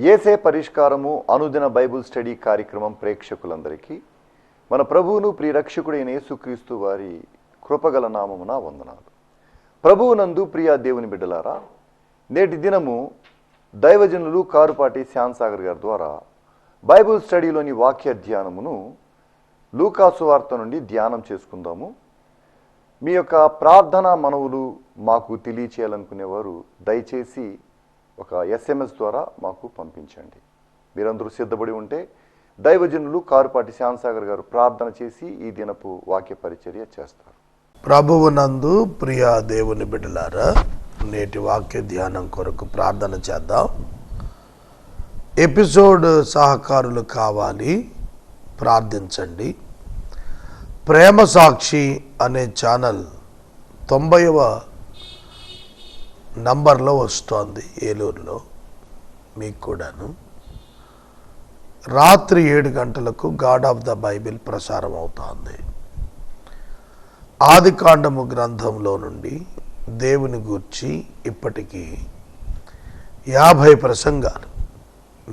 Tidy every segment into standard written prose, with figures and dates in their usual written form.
యేసే పరిష్కారము అనుదిన Bible study కార్యక్రమం ప్రేక్షకులందరికీ మన ప్రభువును ప్రియరక్షకుడైన యేసుక్రీస్తు వారి కృపగల నామమున వందనాలు. ప్రభువునందు ప్రియ దేవుని బిడ్డలారా, నేటి దినము దైవజనులు కారుపాటి శ్యామ్సాగర్ గారి ద్వారా బైబుల్ స్టడీలోని వాక్య ధ్యానమును లూకాసు వార్త నుండి ధ్యానం చేసుకుందాము. మీ యొక్క ప్రార్థనా మనవులు మాకు తెలియచేయాలనుకునేవారు దయచేసి ఒక SMS ద్వారా మాకు పంపించండి. మీరందరూ సిద్ధపడి ఉంటే దైవజనులు కారుపాటి శ్యామ్సాగర్ గారు ప్రార్థన చేసి ఈ దినపు వాక్య పరిచర్య చేస్తారు. ప్రభువునందు ప్రియ దేవుని బిడ్డలారా, నేటి వాక్య ధ్యానం కొరకు ప్రార్థన చేద్దాం. ఎపిసోడ్ సహకారులు కావాలి, ప్రార్థించండి. ప్రేమ సాక్షి అనే ఛానల్ 90వ నంబర్లో వస్తోంది ఏలూరులో. మీకు కూడాను రాత్రి 7 గంటలకు గాడ్ ఆఫ్ ద బైబిల్ ప్రసారం అవుతోంది. ఆదికాండము గ్రంథంలో నుండి దేవుని గూర్చి ఇప్పటికీ 50 ప్రసంగాలు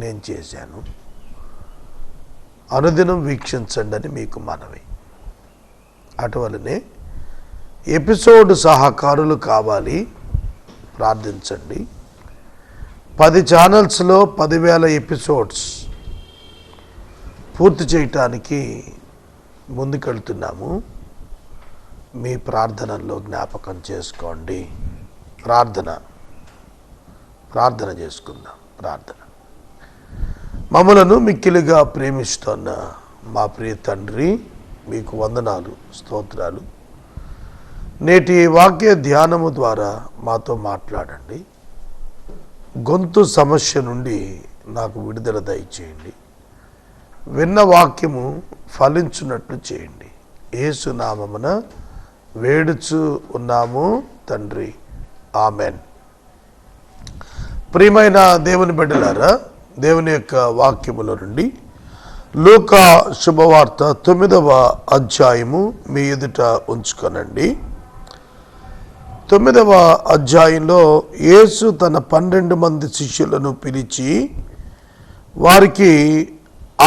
నేను చేశాను. అనుదినం వీక్షించండి అని మీకు మనవి. అటువలనే ఎపిసోడ్ సహకారులు కావాలి, ప్రార్థించండి. 10 ఛానల్స్లో 10,000 ఎపిసోడ్స్ పూర్తి చేయటానికి ముందుకెళ్తున్నాము. మీ ప్రార్థనల్లో జ్ఞాపకం చేసుకోండి. ప్రార్థన చేసుకుందాం. మమ్మలను మిక్కిలిగా ప్రేమిస్తున్న మా ప్రియ తండ్రి, మీకు వందనాలు, స్తోత్రాలు. నేటి వాక్య ధ్యానము ద్వారా మాతో మాట్లాడండి. గొంతు సమస్య నుండి నాకు విడుదల దయచేయండి. విన్న వాక్యము ఫలించున్నట్లు చేయండి. యేసు నామమున వేడుచు ఉన్నాము తండ్రి, ఆమెన్. ప్రియమైన దేవుని బిడ్డలారా, దేవుని యొక్క వాక్యముల నుండి లూకా శుభవార్త 9వ అధ్యాయము మీ ఎదుట ఉంచుకొనండి. 9వ అధ్యాయంలో యేసు తన 12 మంది శిష్యులను పిలిచి వారికి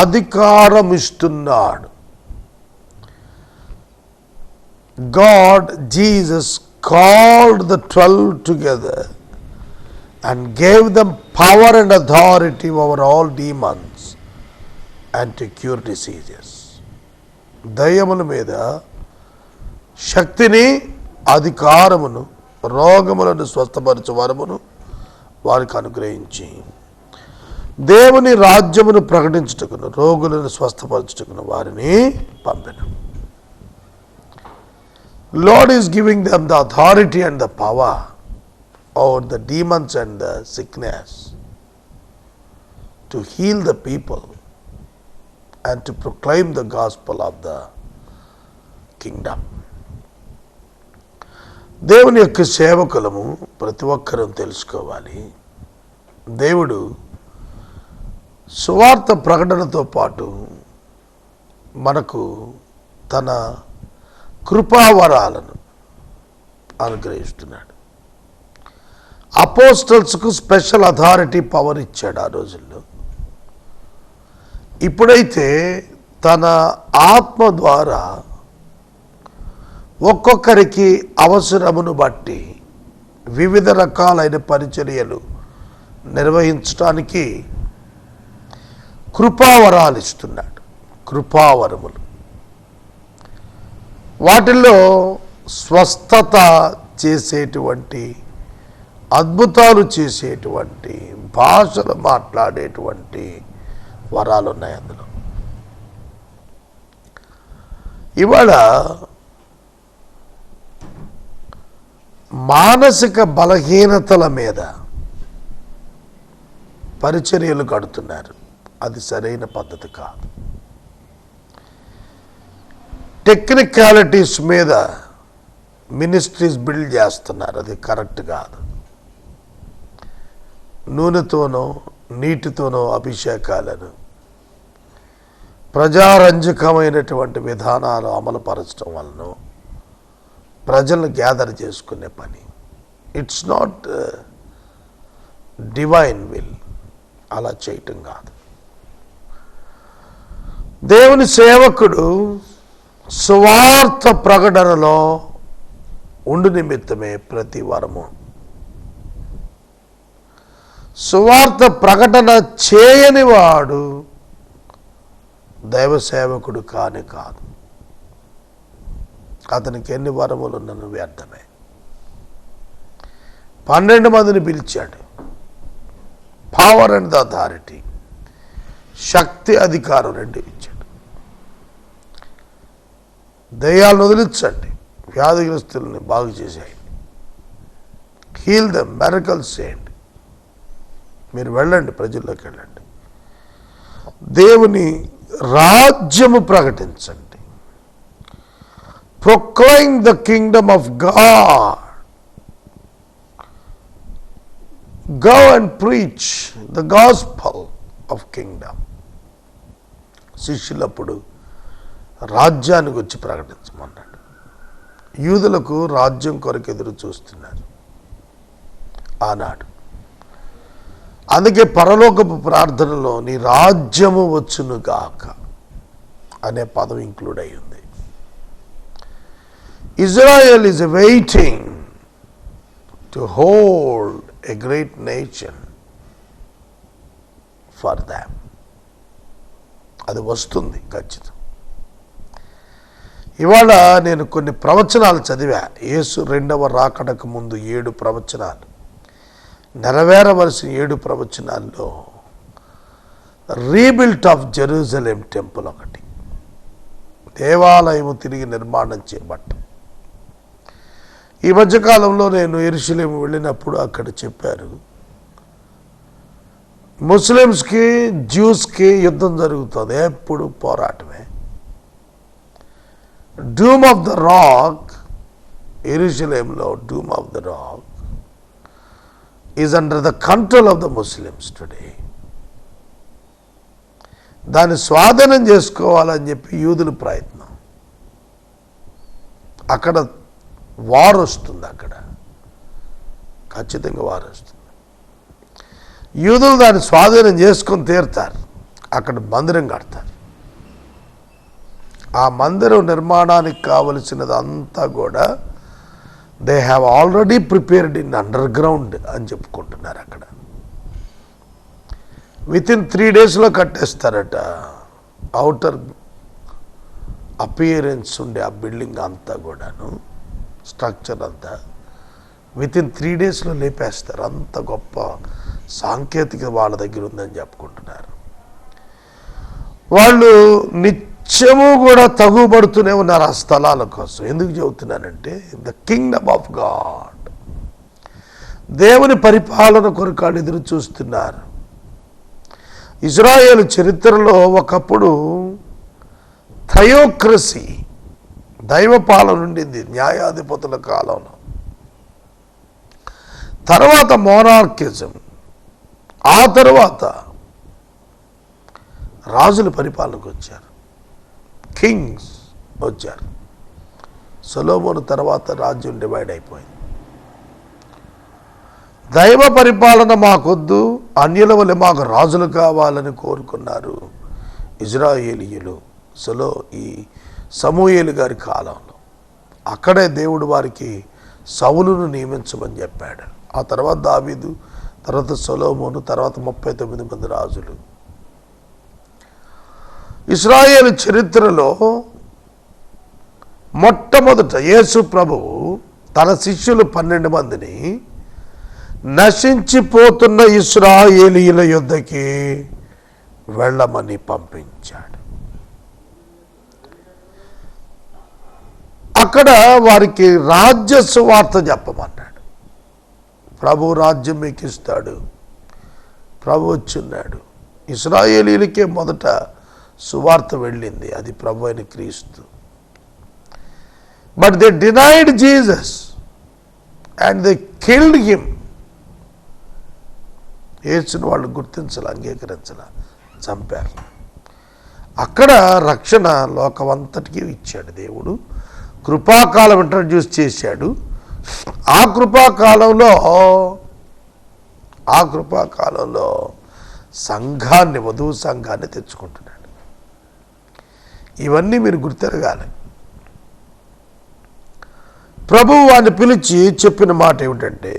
అధికారం ఇస్తున్నాడు. Jesus called the 12 together and gave them power and authority over all demons and to cure diseases. దయ్యముల మీద శక్తిని, అధికారమును, రోగములను స్వస్థపరచు వరమును వారికి అనుగ్రహించి దేవుని రాజ్యమును ప్రకటించుటకును, రోగులను స్వస్థపరచుటకును వారిని పంపెను. Lord is giving them the authority and the power over the demons and the sickness to heal the people and to proclaim the gospel of the kingdom. దేవుని యొక్క సేవకులము ప్రతి ఒక్కరూ తెలుసుకోవాలి. దేవుడు సువార్త ప్రకటనతో పాటు మనకు తన కృపావరాలను అనుగ్రహిస్తున్నాడు. అపోస్టల్స్కు స్పెషల్ అథారిటీ పవర్ ఇచ్చాడు ఆ రోజుల్లో. ఇప్పుడైతే తన ఆత్మ ద్వారా ఒక్కొక్కరికి అవసరమును బట్టి వివిధ రకాలైన పరిచర్యలు నిర్వహించడానికి కృపావరాలు ఇస్తున్నాడు. కృపావరములు, వాటిల్లో స్వస్థత చేసేటువంటి, అద్భుతాలు చేసేటువంటి, భాషలు మాట్లాడేటువంటి వరాలు ఉన్నాయి అందులో. ఇవాళ మానసిక బలహీనతల మీద పరిచర్యలు కడుతున్నారు. అది సరైన పద్ధతి కాదు. టెక్నికాలిటీస్ మీద మినిస్ట్రీస్ బిల్డ్ చేస్తున్నారు. అది కరెక్ట్ కాదు. నూనెతోనో నీటితోనో అభిషేకాలను, ప్రజారంజకమైనటువంటి విధానాలు అమలుపరచడం వలన ప్రజలను గ్యాదర్ చేసుకునే పని. It's not divine will. అలా చేయటం కాదు. దేవుని సేవకుడు సువార్త ప్రకటనలో ఉండు నిమిత్తమే ప్రతి వారము. సువార్త ప్రకటన చేయని వాడు దైవ సేవకుడు కానే కాదు. అతనికి ఎన్ని వరములు ఉన్నను వ్యర్థమే. 12 మందిని పిలిచాడు. పవర్ అండ్ ద అథారిటీ, శక్తి అధికారం 2 ఇచ్చాడు. దయ్యాలను వదిలించండి, వ్యాధిగ్రస్తుల్ని బాగు చేసేయండి, హీల్ దెమ్, మిరకల్స్ చేయండి. మీరు వెళ్ళండి, ప్రజల్లోకి వెళ్ళండి, దేవుని రాజ్యము ప్రకటించండి. Proclaim the kingdom of God. Go and preach the gospel of kingdom. శిష్యులప్పుడు రాజ్యానికి వచ్చి ప్రకటించమన్నాడు. యూదులకు రాజ్యం కొరకు ఎదురు చూస్తున్నారు ఆనాడు. అందుకే పరలోకపు ప్రార్థనలో నీ రాజ్యము వచ్చును గాక అనే పదం ఇంక్లూడ్ అయి ఉంది. Israel is waiting to hold a great nation for them. అది వస్తుంది ఖచ్చితం. ఇవాళ నేను కొన్ని ప్రవచనాలు చదివా. యేసు 2వ రాకడకు ముందు 7 ప్రవచనాలు, నెరవేరవలసిన 7 ప్రవచనాల్లో రీబిల్ట్ ఆఫ్ జెరూసలేం టెంపుల్ ఒకటి, దేవాలయము తిరిగి నిర్మాణం చేయబట్టం. ఈ మధ్యకాలంలో నేను యెరూషలేము వెళ్ళినప్పుడు అక్కడ చెప్పారు, ముస్లిమ్స్కి జ్యూస్కి యుద్ధం జరుగుతుంది, ఎప్పుడు పోరాటమే. డూమ్ ఆఫ్ ద రాక్, యెరూషలేంలో dome of the rock is under the control of the Muslims today. దాన్ని స్వాధీనం చేసుకోవాలని చెప్పి యూదుల ప్రయత్నం. అక్కడ వార్ వస్తుంది, అక్కడ ఖచ్చితంగా వార్ వస్తుంది. యూదులు దాన్ని స్వాధీనం చేసుకొని తీరుతారు. అక్కడ మందిరం కడతారు. ఆ మందిరం నిర్మాణానికి కావలసినది అంతా కూడా they have already prepared in under ground అని చెప్పుకుంటున్నారు. అక్కడ వితిన్ 3 daysలో కట్టేస్తారట. అవుటర్ అపియరెన్స్ ఉండే ఆ బిల్డింగ్ అంతా కూడాను, స్ట్రక్చర్ అంతా వితిన్ 3 daysలో లేపేస్తారు. అంత గొప్ప సాంకేతికత వాళ్ళ దగ్గర ఉందని చెప్పుకుంటున్నారు. వాళ్ళు నిత్యము కూడా తగుబడుతూనే ఉన్నారు ఆ స్థలాల కోసం. ఎందుకు చెబుతున్నానంటే ద కింగ్డమ్ ఆఫ్ గాడ్, దేవుని పరిపాలన కొరకు వాళ్ళు ఎదురు చూస్తున్నారు. ఇజ్రాయేలు చరిత్రలో ఒకప్పుడు థయోక్రసీ, దైవపాలన ఉండింది న్యాయాధిపతుల కాలంలో. తర్వాత మోనార్కిజం, ఆ తర్వాత రాజుల పరిపాలనకు వచ్చారు, కింగ్స్ వచ్చారు. సొలొమోను తర్వాత రాజ్యం డివైడ్ అయిపోయింది. దైవ పరిపాలన మాకొద్దు, అన్యుల వల్ల మాకు రాజులు కావాలని కోరుకున్నారు ఇజ్రాయేలీయులు ఈ సమూయేలు గారి కాలంలో. అక్కడే దేవుడు వారికి సౌలును నియమించమని చెప్పాడు. ఆ తర్వాత దావీదు, తర్వాత సొలొమోను, తర్వాత 39 మంది రాజులు. ఇశ్రాయేలు చరిత్రలో మొట్టమొదట యేసు ప్రభువు తన శిష్యులు 12 మందిని నశించిపోతున్న ఇశ్రాయేలీయుల యుద్ధకి వెళ్ళమని పంపించాడు. అక్కడ వారికి రాజ్య సువార్త చెప్పమన్నాడు. ప్రభు రాజ్యం మీకు ఇస్తాడు, ప్రభు వచ్చున్నాడు. ఇశ్రాయేలీలకే మొదట సువార్త వెళ్ళింది, అది ప్రభు అయిన క్రీస్తు. But they denied Jesus and they killed him. యేసుని వాళ్ళు గుర్తించాలి, అంగీకరించాల, చంపారు. అక్కడ రక్షణ లోకమంతటికీ ఇచ్చాడు దేవుడు. కృపాకాలం ఇంట్రడ్యూస్ చేశాడు. ఆ కృపాకాలంలో సంఘాన్ని, వధువు సంఘాన్ని తెచ్చుకుంటున్నాడు. ఇవన్నీ మీరు గుర్తెరగాలి. ప్రభువు వాడిని పిలిచి చెప్పిన మాట ఏమిటంటే,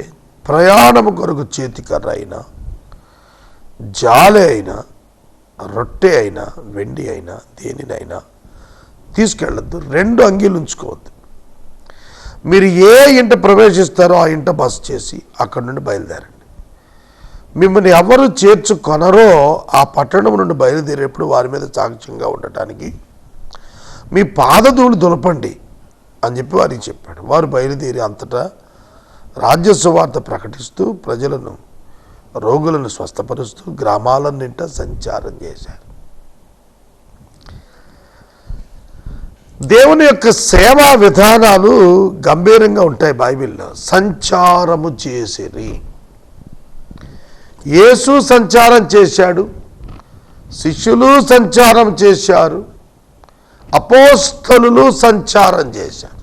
ప్రయాణము కొరకు చేతికర్ర అయినా, జాలె అయినా, రొట్టె అయినా, వెండి అయినా, దేనినైనా తీసుకెళ్ళద్దు. 2 అంగీలు ఉంచుకోవద్దు. మీరు ఏ ఇంట ప్రవేశిస్తారో ఆ ఇంట బస చేసి అక్కడి నుండి బయలుదేరండి. మిమ్మల్ని ఎవరు చేర్చుకొనరో ఆ పట్టణం నుండి బయలుదేరేప్పుడు వారి మీద సాక్ష్యంగా ఉండటానికి మీ పాదధూళి దులపండి అని చెప్పి వారికి చెప్పాడు. వారు బయలుదేరి అంతటా రాజ్య సువార్త ప్రకటిస్తూ ప్రజలను, రోగులను స్వస్థపరుస్తూ గ్రామాలన్నింటా సంచారం చేశారు. దేవుని యొక్క సేవా విధానాలు గంభీరంగా ఉంటాయి బైబిల్లో. సంచారము చేసిరి. యేసు సంచారం చేశాడు, శిష్యులు సంచారం చేశారు, అపోస్తలులు సంచారం చేశారు.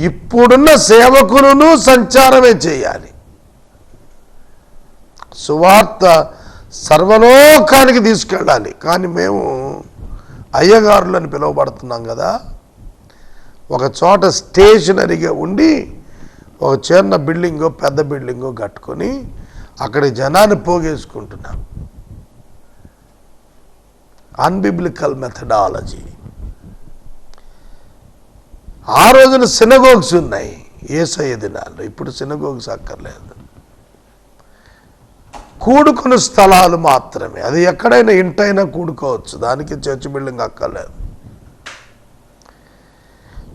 ఇప్పుడున్న సేవకులను సంచారమే చేయాలి. సువార్త సర్వలోకానికి తీసుకెళ్ళాలి. కానీ మేము అయ్యగారులని పిలువబడుతున్నాం కదా, ఒక చోట స్టేషనరీగా ఉండి ఒక చిన్న బిల్డింగో పెద్ద బిల్డింగో కట్టుకొని అక్కడ జనాన్ని పోగేసుకుంటున్నాం. Unbiblical methodology. ఆ రోజున సినగోగ్స్ ఉన్నాయి యేసయ్య దినాల్లో. ఇప్పుడు సినగోగ్స్ అక్కర్లేదు. కూడుకున్న స్థలాలు మాత్రమే. అది ఎక్కడైనా ఇంటైనా కూడుకోవచ్చు, దానికి చర్చ్ బిల్డింగ్ అక్కర్లేదు.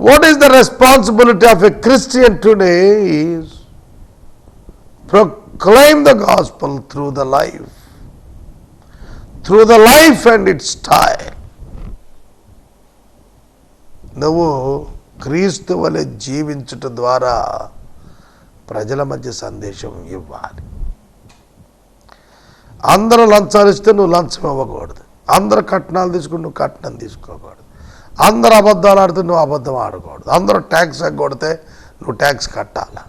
What is the responsibility of a Christian today is proclaim the gospel through the life and its style. నువ్వు క్రీస్తు వలె జీవించుట ద్వారా ప్రజల మధ్య సందేశం ఇవ్వాలి. అందరూ లంచాలు ఇస్తే నువ్వు లంచం ఇవ్వకూడదు. అందరూ కట్నాలు తీసుకుని నువ్వు కట్నం తీసుకోకూడదు. అందరూ అబద్ధాలు ఆడితే నువ్వు అబద్ధం ఆడకూడదు. అందరూ ట్యాక్స్ ఎగ్గొడితే నువ్వు ట్యాక్స్ కట్టాలా.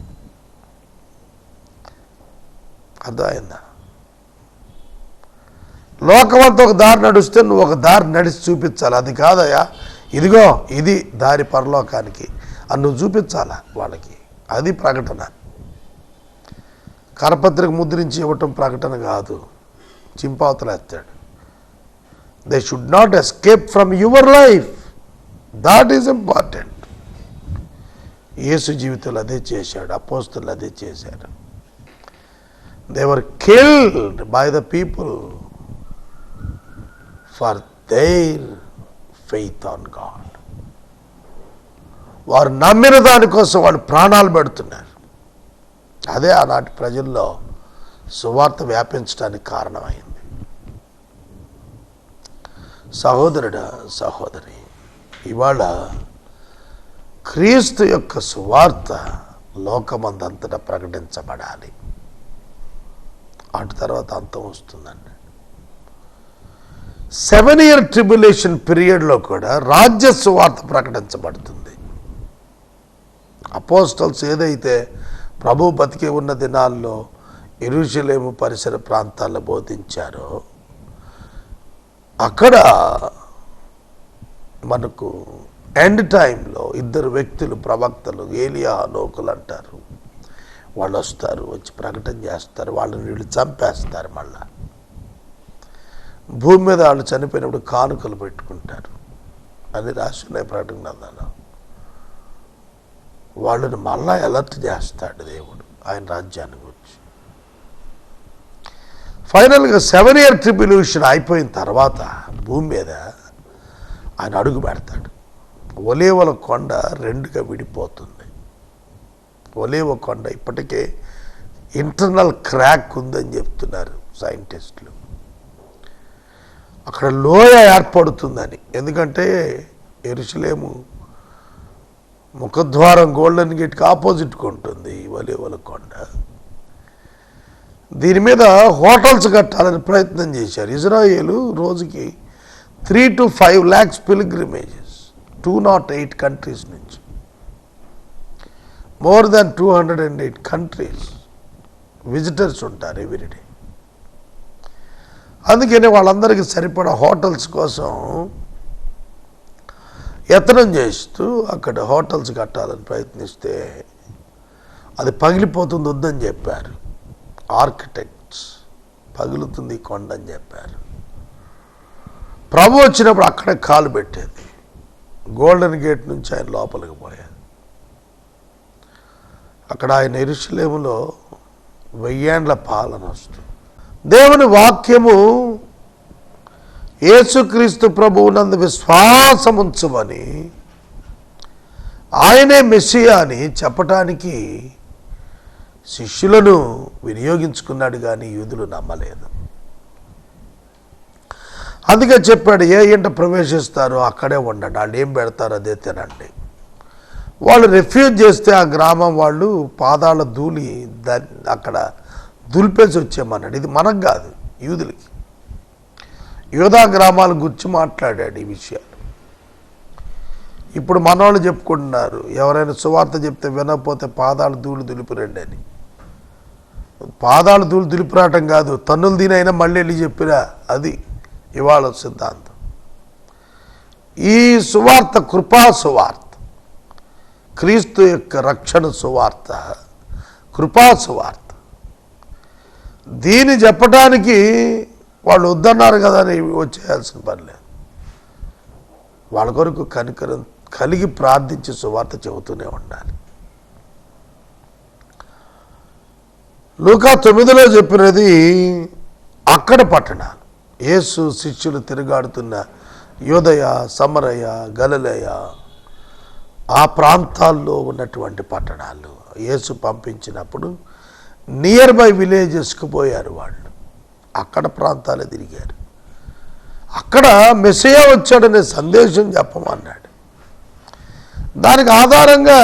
అర్థమైందా? లోకమంతా ఒక దారి నడుస్తే నువ్వు ఒక దారి నడిచి చూపించాలి. అది కాదయా, ఇదిగో ఇది దారి పరలోకానికి అని నువ్వు చూపించాలా వాళ్ళకి. అది ప్రకటన. కరపత్రిక ముద్రించి ఇవ్వటం ప్రకటన కాదు. చింపావతలు ఎత్తాడు. They should not escape from your life. That is important. యేసు జీవితంలో అదే చేశాడు, అపోస్తలులు అదే చేశారు. They were killed by the people for their faith on God. వారు నమ్మిన దానికోసం వాళ్ళు ప్రాణాలు పెడుతున్నారు. అదే ఆనాటి ప్రజల్లో సువార్త వ్యాపించడానికి కారణమైంది. సహోదరుడా, సహోదరి, ఇవాళ క్రీస్తు యొక్క సువార్త లోకమందంతటా ప్రకటించబడాలి. అటు తర్వాత అంతం వస్తుందండి. 7-year ట్రిబ్యులేషన్ పీరియడ్లో కూడా రాజ్య సువార్త ప్రకటించబడుతుంది. అపోస్టల్స్ ఏదైతే ప్రభు బతికే ఉన్న దినాల్లో యెరూషలేము పరిసర ప్రాంతాల్లో బోధించారో, అక్కడ మనకు ఎండ్ టైంలో 2 వ్యక్తులు, ప్రవక్తలు, ఏలియా, హనోకులు అంటారు. వాళ్ళు వస్తారు, వచ్చి ప్రకటన చేస్తారు. వాళ్ళని వీళ్ళు చంపేస్తారు. మళ్ళా భూమి మీద వాళ్ళు చనిపోయినప్పుడు కానుకలు పెట్టుకుంటారు అని రాసి ఉన్నాయి ప్రకటన గ్రంథంలో. వాళ్ళని మళ్ళా అలర్ట్ చేస్తాడు దేవుడు ఆయన రాజ్యాన్ని గురించి. ఫైనల్గా 7-year ట్రిబ్యులేషన్ అయిపోయిన తర్వాత భూమి మీద ఆయన అడుగు పెడతాడు. ఒలీవల కొండ 2గా విడిపోతుంది. ఒలీవ కొండ ఇప్పటికే ఇంటర్నల్ క్రాక్ ఉందని చెప్తున్నారు సైంటిస్టులు. అక్కడ లోయ ఏర్పడుతుందని. ఎందుకంటే యెరూషలేము ముఖద్వారం గోల్డెన్ గేట్కి ఆపోజిట్గా ఉంటుంది ఒలీవల కొండ. దీని మీద హోటల్స్ కట్టాలని ప్రయత్నం చేశారు. ఇజ్రాయేలు రోజుకి 3 to 5 lakhs పిల్గ్రిమేజెస్ 208 కంట్రీస్ నుంచి. More than 208 countries విజిటర్స్ ఉంటారు ఎవ్రీడే. అందుకని వాళ్ళందరికీ సరిపడా హోటల్స్ కోసం యత్నం చేస్తూ అక్కడ హోటల్స్ కట్టాలని ప్రయత్నిస్తే అది పగిలిపోతుంది, వద్దని చెప్పారు ఆర్కిటెక్ట్స్. పగులుతుంది కొండ అని చెప్పారు. ప్రభు వచ్చినప్పుడు అక్కడే కాలు పెట్టేది. గోల్డెన్ గేట్ నుంచి ఆయన లోపలికి పోయేది. అక్కడ ఆయన యెరూషలేములో 1000 ఏండ్ల పాలన వస్తుంది. దేవుని వాక్యము యేసుక్రీస్తు ప్రభువునందు విశ్వాసం ఉంచమని, ఆయనే మెస్సియా అని చెప్పటానికి శిష్యులను వినియోగించుకున్నాడు, కానీ యూదులు నమ్మలేదు. అందుకే చెప్పాడు, ఏ ఇంట ప్రవేశిస్తారో అక్కడే ఉండండి, వాళ్ళు ఏం పెడతారో అదే తినండి. వాళ్ళు రిఫ్యూజ్ చేస్తే ఆ గ్రామం వాళ్ళు పాదాల ధూళి అక్కడ దులిపేసి వచ్చేమన్నాడు. ఇది మనకు కాదు, యూదులకి. యోధా గ్రామాల గురించి మాట్లాడాడు ఈ విషయాలు. ఇప్పుడు మనవాళ్ళు చెప్పుకుంటున్నారు, ఎవరైనా సువార్త చెప్తే వినకపోతే పాదాలు ధూళి దులిపిరండి అని. పాదాలు ధూళి దులిపిరాటం కాదు, తన్నులు దీనైనా మళ్ళీ వెళ్ళి చెప్పిరా, అది ఇవాళ సిద్ధాంతం. ఈ సువార్త కృపా సువార్త, క్రీస్తు యొక్క రక్షణ సువార్త, కృపా సువార్త. దీన్ని చెప్పటానికి వాళ్ళు వద్దన్నారు కదా అని వచ్చేయాల్సిన పని లేదు. వాళ్ళ కొరకు కనికరం కలిగి ప్రార్థించి సువార్త చెబుతూనే ఉండాలి. లూకా 9లో చెప్పినది అక్కడ పట్టణాలు, యేసు శిష్యులు తిరుగాడుతున్న యోదయ, సమరయ, గలిలయ ఆ ప్రాంతాల్లో ఉన్నటువంటి పట్టణాలు యేసు పంపించినప్పుడు నియర్ బై విలేజెస్కి పోయారు వాళ్ళు. అక్కడ ప్రాంతాలే తిరిగారు. అక్కడ మెస్సియా వచ్చాడనే సందేశం చెప్పమన్నాడు. దానికి ఆధారంగా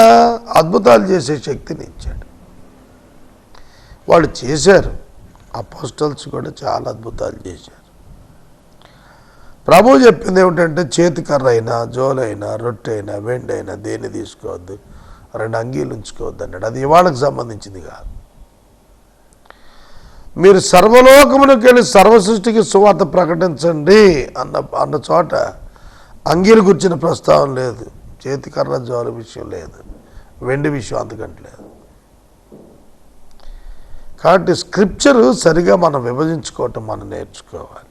అద్భుతాలు చేసే శక్తిని ఇచ్చాడు. వాళ్ళు చేశారు. అపోస్టల్స్ కూడా చాలా అద్భుతాలు చేశారు. ప్రభు చెప్పింది ఏమిటంటే, చేతికర్ర అయినా, జోలైనా, రొట్టె అయినా, వెండి అయినా దేన్ని తీసుకోవద్దు, 2 అంగీలు ఉంచుకోవద్దు అన్నాడు. అది ఇవాళకు సంబంధించింది కాదు. మీరు సర్వలోకమునకు వెళ్ళి సర్వసృష్టికి సువార్త ప్రకటించండి అన్న చోట అంగీలు గుర్చిన ప్రస్తావన లేదు, చేతికర్ర జోల విషయం లేదు, వెండి విషయం అంతకంటే లేదు. కాబట్టి స్క్రిప్చరు సరిగా మనం విభజించుకోవటం మనం నేర్చుకోవాలి.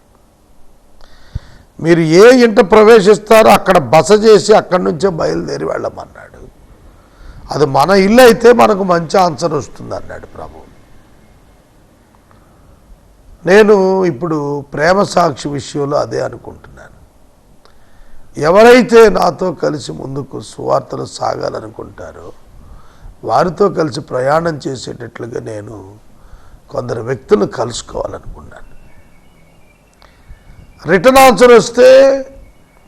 మీరు ఏ ఇంట ప్రవేశిస్తారో అక్కడ బస చేసి అక్కడి నుంచే బయలుదేరి వెళ్ళమన్నాడు. అది మన ఇల్లు అయితే మనకు మంచి ఆన్సర్ వస్తుంది అన్నాడు ప్రభు. నేను ఇప్పుడు ప్రేమ సాక్షి విషయంలో అదే అనుకుంటున్నాను. ఎవరైతే నాతో కలిసి ముందుకు సువార్తలు సాగాలనుకుంటారో వారితో కలిసి ప్రయాణం చేసేటట్లుగా నేను కొందరు వ్యక్తులను కలుసుకోవాలనుకున్నాను. రిటర్న్ ఆన్సర్ వస్తే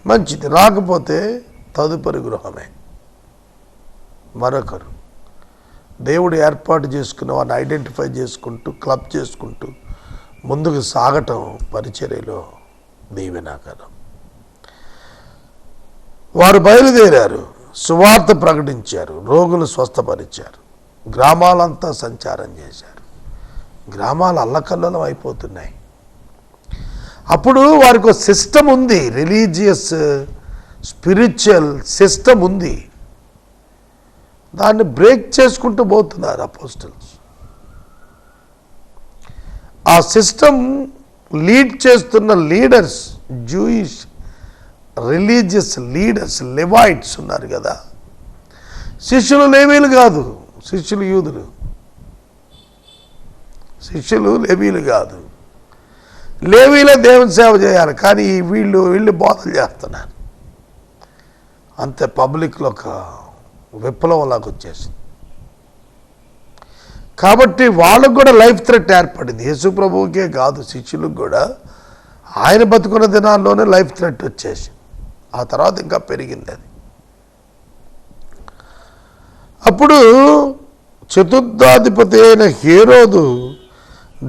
మంచిది, రాకపోతే తదుపరి గృహమే మరొకరు. దేవుడు ఏర్పాటు చేసుకున్న వారిని ఐడెంటిఫై చేసుకుంటూ, క్లబ్ చేసుకుంటూ ముందుకు సాగటం పరిచర్యలో దీవెనాకరం. వారు బయలుదేరారు, సువార్త ప్రకటించారు, రోగులు స్వస్థపరిచారు, గ్రామాలంతా సంచారం చేశారు. గ్రామాలు అల్లకల్లోలం అయిపోతున్నాయి. అప్పుడు వారికి ఒక సిస్టమ్ ఉంది, రిలీజియస్ స్పిరిచువల్ సిస్టమ్ ఉంది. దాన్ని బ్రేక్ చేసుకుంటూ పోతున్నారు అపోస్టల్స్. ఆ సిస్టమ్ లీడ్ చేస్తున్న లీడర్స్, జూయిష్ రిలీజియస్ లీడర్స్, లెవైట్స్ ఉన్నారు కదా. శిష్యులు లేవీలు కాదు, శిష్యులు యూదులు. శిష్యులు లేవీలు కాదు. లేవీలే దేవుని సేవ చేయాలి, కానీ వీళ్ళు బోధలు చేస్తున్నారు. అంతే, పబ్లిక్లో ఒక విప్లవంలాగా వచ్చేసింది. కాబట్టి వాళ్ళకు కూడా లైఫ్ థ్రెట్ ఏర్పడింది. యేసు ప్రభువుకే కాదు, శిష్యులకు కూడా ఆయన బతుకున్న దినాల్లోనే లైఫ్ థ్రెట్ వచ్చేసి ఆ తర్వాత ఇంకా పెరిగింది అది. అప్పుడు చతుర్థాధిపతి అయిన హేరోదు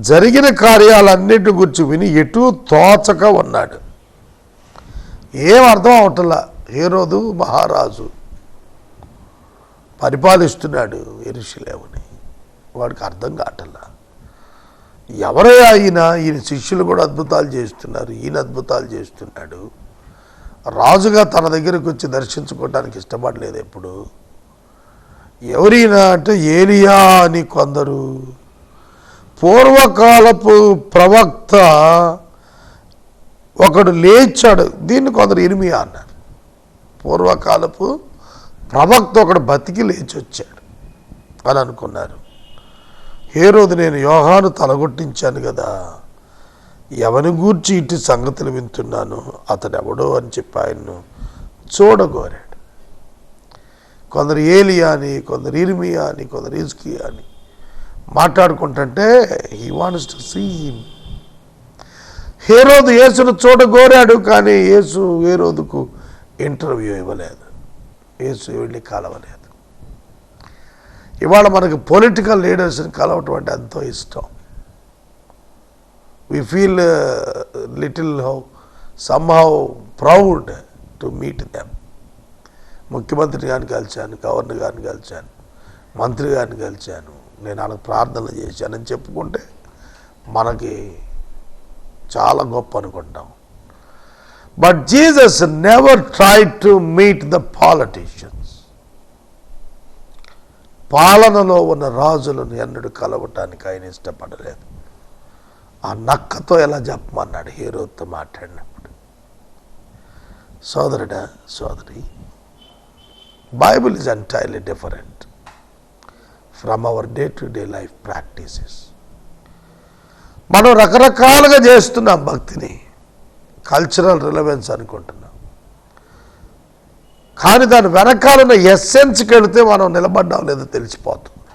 జరిగిన కార్యాలన్నిటి గురించి విని ఎటూ తోచక ఉన్నాడు. ఏం అర్థం అవటంలా. హేరోదు మహారాజు పరిపాలిస్తున్నాడు యెరూషలేముని, వాడికి అర్థం కావటంలా. ఎవరే అయినా ఈయన శిష్యులు కూడా అద్భుతాలు చేస్తున్నారు, ఈయన అద్భుతాలు చేస్తున్నాడు. రాజుగా తన దగ్గరకు వచ్చి దర్శించుకోవడానికి ఇష్టపడలేదు ఎప్పుడు. ఎవరైనా అంటే ఏలియా అని కొందరు, పూర్వకాలపు ప్రవక్త ఒకడు లేచాడు, దీన్ని కొందరు ఇర్మియా అన్నారు. పూర్వకాలపు ప్రవక్త ఒకడు బతికి లేచి వచ్చాడు అని అనుకున్నారు. హేరోదు నేను యోహాను తలగొట్టించాను కదా, ఎవని గూర్చి ఇటు సంగతులు వింటున్నాను, అతడు ఎవడో అని చెప్పి ఆయన్ను చూడగోరాడు. కొందరు ఏలియా అని, కొందరు ఇర్మియా అని, కొందరు హిజ్కియా అని మాట్లాడుకుంటుంటే he wants to see him. Herod యేసును చూడగోరాడు, కానీ యేసు హేరోదుకు ఇంటర్వ్యూ ఇవ్వలేదు, యేసు వెళ్ళి కలవలేదు. ఇవాళ మనకు పొలిటికల్ లీడర్స్ని కలవటం అంటే ఎంతో ఇష్టం. We feel little somehow proud to meet them. ముఖ్యమంత్రి గారిని కలిశాను, గవర్నర్ గారిని కలిశాను, మంత్రి గారిని కలిశాను, నేను వాళ్ళకి ప్రార్థనలు చేశానని చెప్పుకుంటే మనకి చాలా గొప్ప అనుకుంటాం. But Jesus never tried to meet the politicians. పాలనలో ఉన్న రాజులను ఎన్నడూ కలవటానికి ఆయన ఇష్టపడలేదు. ఆ నక్కతో ఎలా చెప్పమన్నాడు హేరోదుతో మాట్లాడినప్పుడు. సోదరుడా, సోదరి, Bible is entirely different from our day to day life practices. మనం రకరకాలుగా చేస్తున్నాం భక్తిని, కల్చరల్ రిలవెన్స్ అనుకుంటున్నాం. కానీ దాని వెనకాలన్న ఎస్సెన్స్కి వెళితే మనం నిలబడ్డాం లేదో తెలిసిపోతుంది.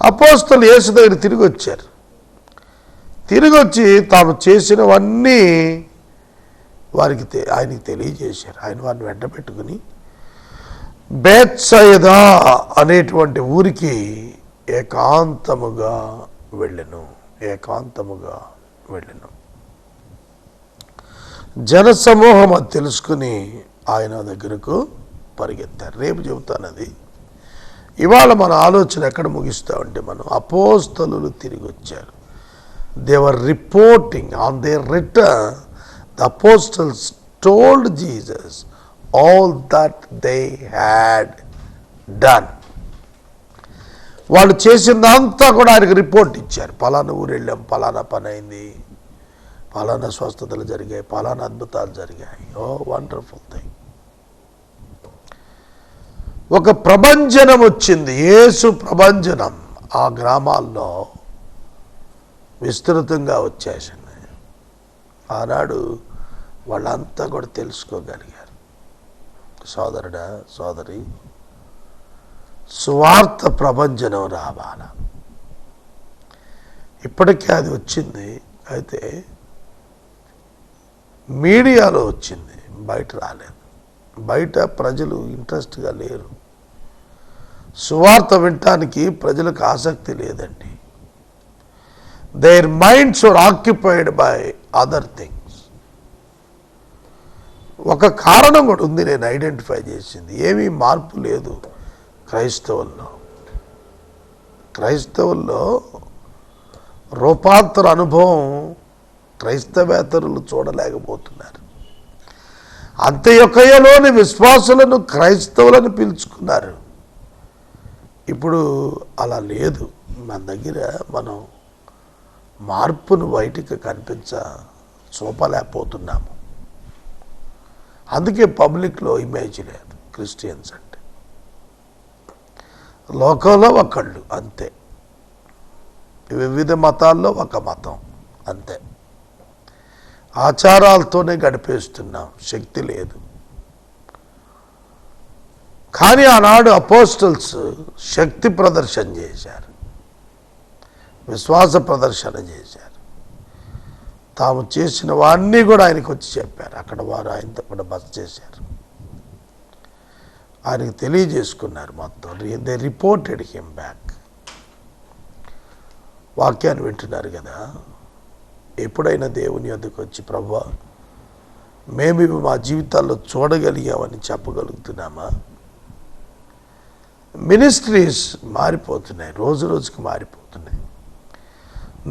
అపోస్తలులు యేసు దగ్గర తిరిగి వచ్చారు. తిరిగి వచ్చి తాము చేసినవన్నీ ఆయనకి తెలియజేశారు. ఆయన వారిని వెంట పెట్టుకుని బేత్సయిదా అనేటువంటి ఊరికి ఏకాంతముగా వెళ్ళెను. జనసమూహం అది తెలుసుకుని ఆయన దగ్గరకు పరిగెత్తారు. రేపు చెబుతాను అది. ఇవాళ మన ఆలోచన ఎక్కడ ముగిస్తామంటే, మనం అపోస్తలులు తిరిగి వచ్చారు. They were reporting on their return. The apostles told Jesus all that they had done. వాళ్ళు చేసిందంతా కూడా ఆయనకు రిపోర్ట్ ఇచ్చారు. పలానా ఊరు వెళ్ళాం, పలానా పని అయింది, పలానా స్వస్థతలు జరిగాయి, పలానా అద్భుతాలు జరిగాయి. ఓ వండర్ఫుల్ థింగ్. ఒక ప్రభంజనం వచ్చింది, యేసు ప్రభంజనం ఆ గ్రామాల్లో విస్తృతంగా వచ్చేసింది. ఆనాడు వాళ్ళంతా కూడా తెలుసుకోగలిగారు. సోదరుడా, సోదరి, సువార్త ప్రభంజనం రావాల. ఇప్పటికే అది వచ్చింది, అయితే మీడియాలో వచ్చింది, బయట రాలేదు. బయట ప్రజలు ఇంట్రెస్ట్గా లేరు. సువార్త వినటానికి ప్రజలకు ఆసక్తి లేదండి. Their minds are occupied by other things. ఒక కారణం కూడా ఉంది, నేను ఐడెంటిఫై చేసింది. ఏమీ మార్పు లేదు క్రైస్తవుల్లో రూపాంతర అనుభవం క్రైస్తవేతరులు చూడలేకపోతున్నారు. అంత్యొకయలోని విశ్వాసులను క్రైస్తవులను పిలుచుకున్నారు. ఇప్పుడు అలా లేదు మన దగ్గర. మనం మార్పును బయటికి చూపలేకపోతున్నాము. అందుకే పబ్లిక్లో ఇమేజ్ లేదు క్రిస్టియన్స్ అంటే. లోకంలో ఒకళ్ళు అంతే, వివిధ మతాల్లో ఒక మతం అంతే. ఆచారాలతోనే గడిపేస్తున్నాం, శక్తి లేదు. కానీ ఆనాడు అపోస్టల్స్ శక్తి ప్రదర్శన చేశారు, విశ్వాస ప్రదర్శన చేశారు. తాము చేసినవన్నీ కూడా ఆయనకు వచ్చి చెప్పారు. అక్కడ వారు ఆయనతో కూడా బస చేశారు, ఆయనకు తెలియజేసుకున్నారు మొత్తం. They reported him back. వాక్యాన్ని వింటున్నారు కదా. ఎప్పుడైనా దేవుని వద్దకు వచ్చి, ప్రభువా మేము ఇవి మా జీవితాల్లో చూడగలిగామని చెప్పగలుగుతున్నామా? మినిస్ట్రీస్ మారిపోతున్నాయి, రోజు రోజుకి మారిపోతున్నాయి.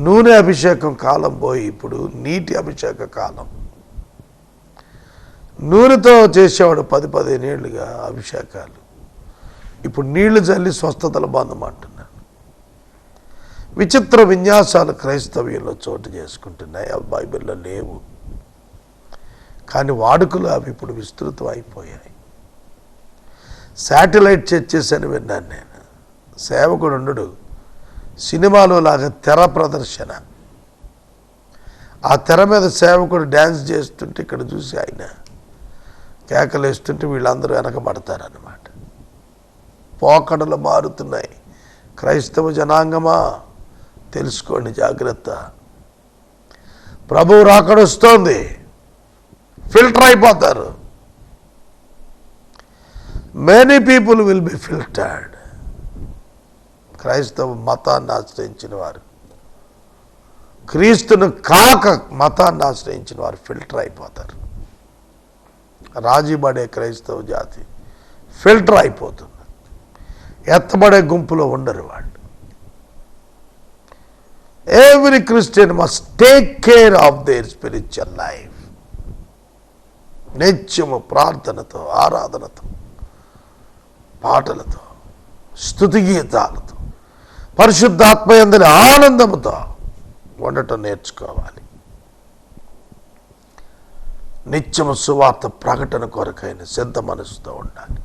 నూనె అభిషేకం కాలం పోయి ఇప్పుడు నీటి అభిషేక కాలం. నూనెతో చేసేవాడు 10-15 ఏళ్ళుగా అభిషేకాలు, ఇప్పుడు నీళ్లు చల్లి స్వస్థతల బంధం అంటున్నాడు. విచిత్ర విన్యాసాలు క్రైస్తవ్యంలో చోటు చేసుకుంటున్నాయి. అవి బైబిల్లో లేవు, కానీ వాడుకలు అవి ఇప్పుడు విస్తృతం అయిపోయాయి. శాటిలైట్ చర్చెస్ అని విన్నాను నేను. సేవకుడు ఉండడు, సినిమాలో లాగా తెర ప్రదర్శన. ఆ తెర మీద సేవకుడు డ్యాన్స్ చేస్తుంటే ఇక్కడ చూసి ఆయన కేకలేస్తుంటే వీళ్ళందరూ వెనకబడతారన్నమాట. పోకడలు మారుతున్నాయి. క్రైస్తవ జనాంగమా, తెలుసుకోండి, జాగ్రత్త. ప్రభువు రాకడొస్తోంది, ఫిల్టర్ అయిపోతారు. Many people will be filtered. క్రైస్తవ మతాన్ని ఆశ్రయించిన వారు, క్రీస్తును కాక మతాన్ని ఆశ్రయించిన వారు ఫిల్టర్ అయిపోతారు. రాజీపడే క్రైస్తవ జాతి ఫిల్టర్ అయిపోతుంది. ఎత్తబడే గుంపులో ఉండరు వాళ్ళు. Every Christian must take care of their spiritual life. నిత్యము ప్రార్థనతో, ఆరాధనతో, పాటలతో, స్తుతి గీతాలతో, పరిశుద్ధాత్మయందరి ఆనందముతో ఉండటం నేర్చుకోవాలి. నిత్యము సువార్త ప్రకటన కొరకైన సిద్ధ మనసుతో ఉండాలి.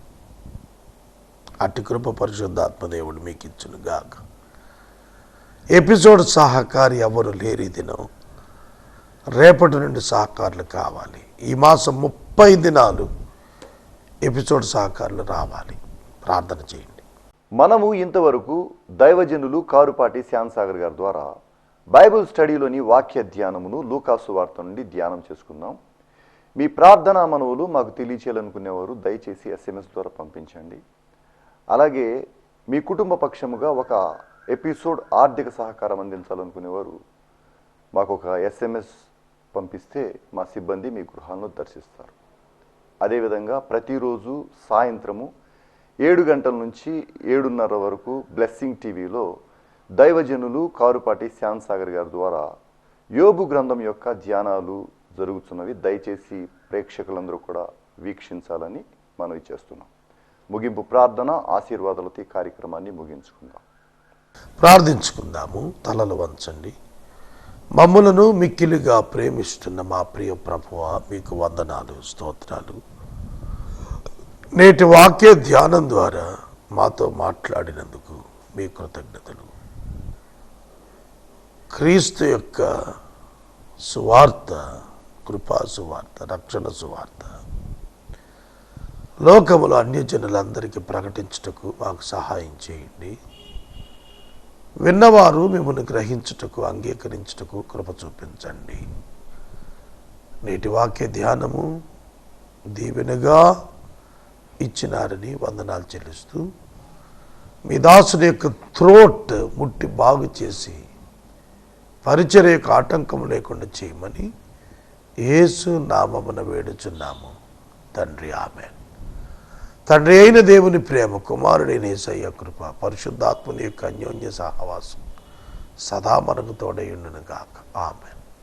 అట్టి కృప పరిశుద్ధాత్మదేవుడు మీకు ఇచ్చును గాక. ఎపిసోడ్ సహకారి ఎవరు లేరు దినం. రేపటి నుండి సహకారులు కావాలి. ఈ మాసం 30 దినాలు ఎపిసోడ్ సహకారులు రావాలి. ప్రార్థన చేయండి. మనము ఇంతవరకు దైవజనులు కారుపాటి శ్యామ్సాగర్ గారి ద్వారా బైబిల్ స్టడీలోని వాక్య ధ్యానమును లూకాసు వార్త నుండి ధ్యానం చేసుకుందాం. మీ ప్రార్థనా మనవులు మాకు తెలియచేయాలనుకునేవారు దయచేసి SMS ద్వారా పంపించండి. అలాగే మీ కుటుంబ పక్షముగా ఒక ఎపిసోడ్ ఆర్థిక సహకారం అందించాలనుకునేవారు మాకు ఒక SMS పంపిస్తే మా సిబ్బంది మీ గృహాలను దర్శిస్తారు. అదేవిధంగా ప్రతిరోజు సాయంత్రము 7 గంటల నుంచి 7:30 వరకు బ్లెస్సింగ్ టీవీలో దైవజనులు కారుపాటి శ్యామ్సాగర్ గారి ద్వారా యోబు గ్రంథం యొక్క ధ్యానాలు జరుగుతున్నవి. దయచేసి ప్రేక్షకులందరూ కూడా వీక్షించాలని మనవి చేస్తున్నాం. ముగింపు ప్రార్థన ఆశీర్వాదాలతో ఈ కార్యక్రమాన్ని ముగించుకుందాం. ప్రార్థించుకుందాము. తలలు వంచండి. మమ్ములను మిక్కిలిగా ప్రేమిస్తున్న మా ప్రియ ప్రభువా, మీకు వందనాలు, స్తోత్రాలు. నేటి వాక్య ధ్యానం ద్వారా మాతో మాట్లాడినందుకు మీ కృతజ్ఞతలు. క్రీస్తు యొక్క సువార్త, కృపా సువార్త, రక్షణ సువార్త లోకములో అన్యజనులందరికీ ప్రకటించుటకు మాకు సహాయం చేయండి. విన్నవారు మిమ్మల్ని గ్రహించుటకు, అంగీకరించుటకు కృప చూపించండి. నేటి వాక్య ధ్యానము దీవెనగా ఇచ్చినారని వందనాలు చెల్లిస్తూ, మీ దాసుని యొక్క థ్రోట్ ముట్టి బాగు చేసి పరిచర్యకు ఆటంకం లేకుండా చేయమని యేసు నామమున వేడుచున్నాము తండ్రి, ఆమేన్. తండ్రి అయిన దేవుని ప్రేమ, కుమారుడైన యేసయ్య కృప, పరిశుద్ధాత్మని యొక్క అన్యోన్య సహవాసం సదా మనకు తోడై ఉండును గాక. ఆమేన్.